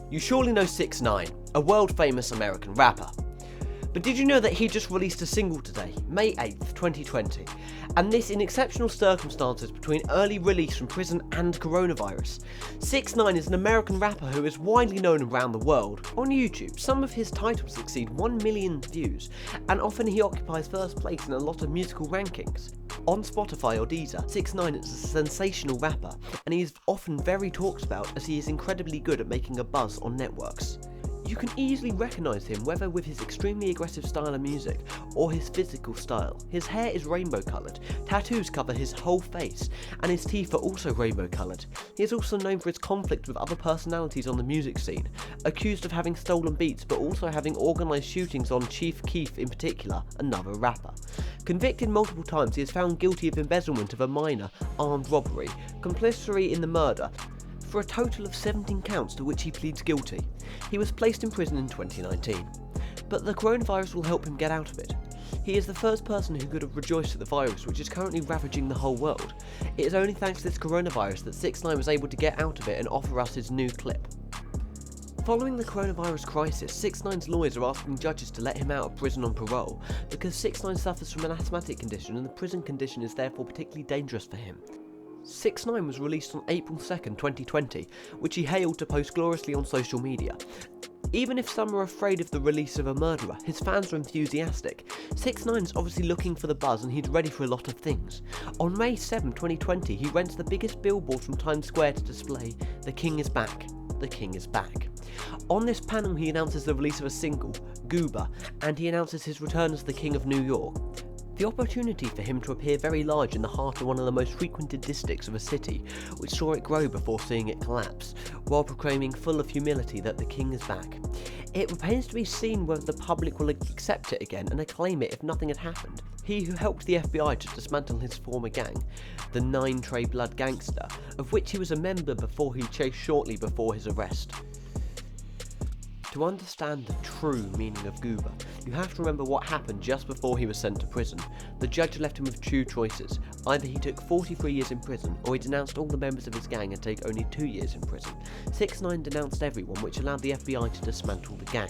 You surely know 6ix9ine, a world-famous American rapper. But did you know that he just released a single today, May 8th, 2020, and this in exceptional circumstances between early release from prison and coronavirus? 6ix9ine is an American rapper who is widely known around the world. On YouTube, some of his titles exceed 1 million views, and often he occupies first place in a lot of musical rankings. On Spotify or Deezer, 6ix9ine is a sensational rapper, and he is often very talked about as he is incredibly good at making a buzz on networks. You can easily recognise him whether with his extremely aggressive style of music or his physical style. His hair is rainbow coloured, tattoos cover his whole face, and his teeth are also rainbow coloured. He is also known for his conflict with other personalities on the music scene, accused of having stolen beats but also having organised shootings on Chief Keef in particular, another rapper. Convicted multiple times, he is found guilty of embezzlement of a minor, armed robbery, complicity in the murder, for a total of 17 counts to which he pleads guilty. He was placed in prison in 2019, but the coronavirus will help him get out of it. He is the first person who could have rejoiced at the virus, which is currently ravaging the whole world. It is only thanks to this coronavirus that 6ix9ine was able to get out of it and offer us his new clip. Following the coronavirus crisis, 6ix9ine's lawyers are asking judges to let him out of prison on parole because 6ix9ine suffers from an asthmatic condition and the prison condition is therefore particularly dangerous for him. 6ix9ine was released on April 2nd, 2020, which he hailed to post gloriously on social media. Even if some are afraid of the release of a murderer, his fans are enthusiastic. 6ix9ine is obviously looking for the buzz and he's ready for a lot of things. On May 7, 2020, he rents the biggest billboard from Times Square to display "The King is back, the King is back." On this panel he announces the release of a single, GOBA, and he announces his return as the King of New York. The opportunity for him to appear very large in the heart of one of the most frequented districts of a city, which saw it grow before seeing it collapse, while proclaiming full of humility that the king is back. It remains to be seen whether the public will accept it again and acclaim it if nothing had happened. He who helped the FBI to dismantle his former gang, the 9 Trey Blood Gangster, of which he was a member before he chased shortly before his arrest. To understand the true meaning of GOBA, you have to remember what happened just before he was sent to prison. The judge left him with two choices. Either he took 43 years in prison, or he denounced all the members of his gang and take only 2 years in prison. 6ix9ine denounced everyone, which allowed the FBI to dismantle the gang.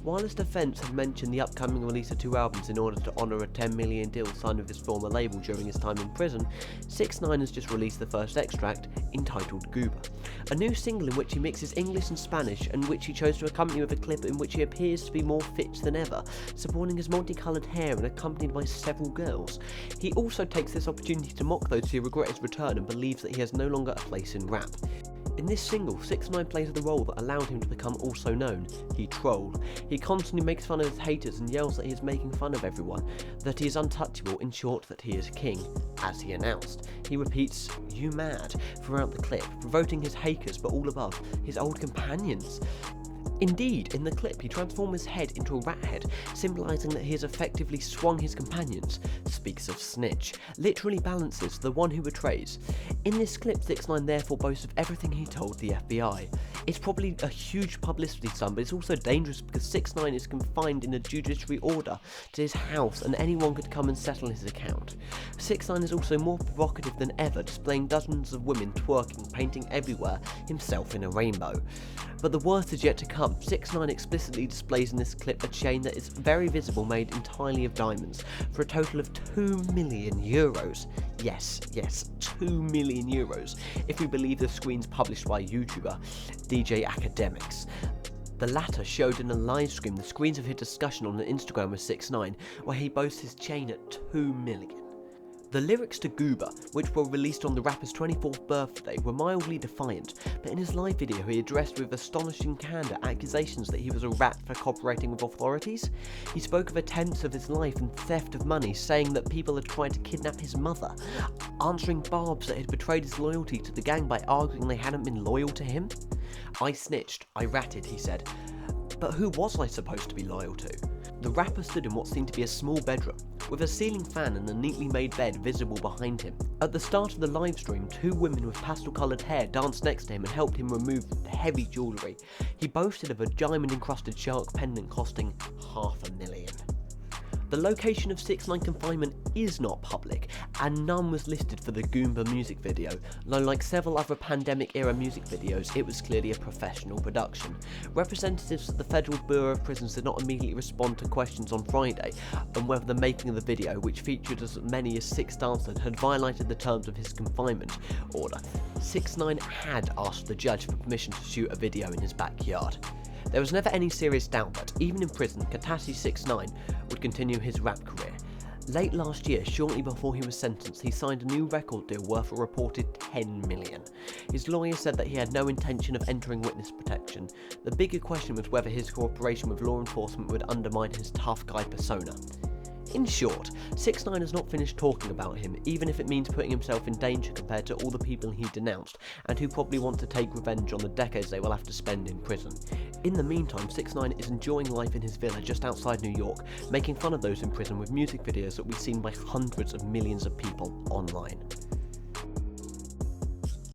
While his defence had mentioned the upcoming release of 2 albums in order to honour a $10 million deal signed with his former label during his time in prison, 6ix9ine has just released the first extract, entitled GOBA, a new single in which he mixes English and Spanish and which he chose to accompany with a clip in which he appears to be more fit than ever, sporting his multicoloured hair and accompanied by several girls. He also takes this opportunity to mock those who regret his return and believes that he has no longer a place in rap. In this single, 6ix9ine plays the role that allowed him to become also known. He trolled. He constantly makes fun of his haters and yells that he is making fun of everyone, that he is untouchable, in short that he is king, as he announced. He repeats, "You mad?" throughout the clip, provoking his haters but all above, his old companions. Indeed, in the clip he transforms his head into a rat head, symbolising that he has effectively swung his companions, speaks of snitch, literally balances the one who betrays. In this clip, 6ix9ine therefore boasts of everything he told the FBI. It's probably a huge publicity stunt, but it's also dangerous because 6ix9ine is confined in a judiciary order to his house and anyone could come and settle his account. 6ix9ine is also more provocative than ever, displaying dozens of women twerking, painting everywhere, himself in a rainbow. But the worst is yet to come. 6ix9ine explicitly displays in this clip a chain that is very visible, made entirely of diamonds, for a total of €2 million. Yes, 2 million euros, if we believe the screens published by YouTuber DJ Academics. The latter showed in a live stream the screens of his discussion on Instagram with 6ix9ine, where he boasts his chain at 2 million. The lyrics to GOBA, which were released on the rapper's 24th birthday, were mildly defiant, but in his live video he addressed with astonishing candour accusations that he was a rat for cooperating with authorities. He spoke of attempts of his life and theft of money, saying that people had tried to kidnap his mother, answering barbs that had betrayed his loyalty to the gang by arguing they hadn't been loyal to him. "I snitched, I ratted," he said. But who was I supposed to be loyal to? The rapper stood in what seemed to be a small bedroom, with a ceiling fan and a neatly made bed visible behind him. At the start of the live stream, 2 women with pastel-coloured hair danced next to him and helped him remove the heavy jewellery. He boasted of a diamond-encrusted shark pendant costing $500,000. The location of 6IX9 confinement is not public, and none was listed for the GOBA music video, though like several other pandemic-era music videos, it was clearly a professional production. Representatives at the Federal Bureau of Prisons did not immediately respond to questions on Friday on whether the making of the video, which featured as many as 6 dancers, had violated the terms of his confinement order. 6IX9 had asked the judge for permission to shoot a video in his backyard. There was never any serious doubt that, even in prison, Katasi 6IX9 would continue his rap career. Late last year, shortly before he was sentenced, he signed a new record deal worth a reported $10 million. His lawyer said that he had no intention of entering witness protection. The bigger question was whether his cooperation with law enforcement would undermine his tough guy persona. In short, 6IX9 has not finished talking about him, even if it means putting himself in danger compared to all the people he denounced, and who probably want to take revenge on the decades they will have to spend in prison. In the meantime, 6IX9 is enjoying life in his villa just outside New York, making fun of those in prison with music videos that will be seen by hundreds of millions of people online.